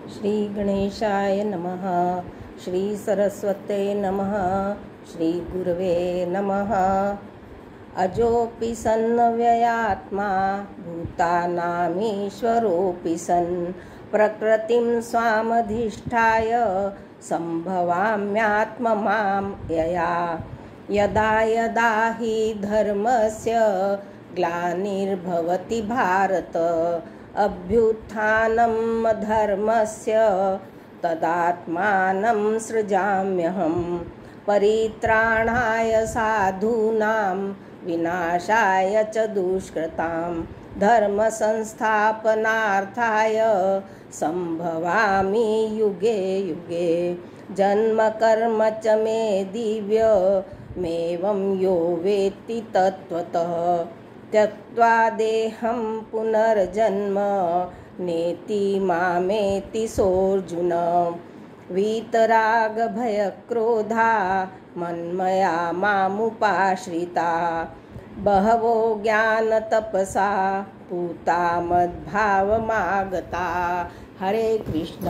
श्री गणेशाय नमः। श्री सरस्वते नमः। श्री गुरवे नमः। अजोऽपि सन्नव्ययात्मा भूतानामीश्वरोऽपि सन् प्रकृतिं स्वामधिष्ठाय सम्भवाम्यात्ममां यया। यदा यदा हि धर्मस्य ग्लानिर्भवति भारत अभ्युत्थानम् अधर्मस्य तदात्मानं सृजाम्यहं। परित्राणाय साधूनां विनाशाय च दुष्कृतां धर्मसंस्थापनार्थाय सम्भवामि युगे युगे। जन्म कर्म च मे दिव्यमेवं यो वेत्ति तत्त्वतः त्यक्त्वा देहं पुनर्जन्म नेति मामेति सोऽर्जुन। वीतरागभयक्रोधा मन्मया मामुपाश्रिता बहवो ज्ञानतपसा पूता मद्भावमागता। हरे कृष्ण।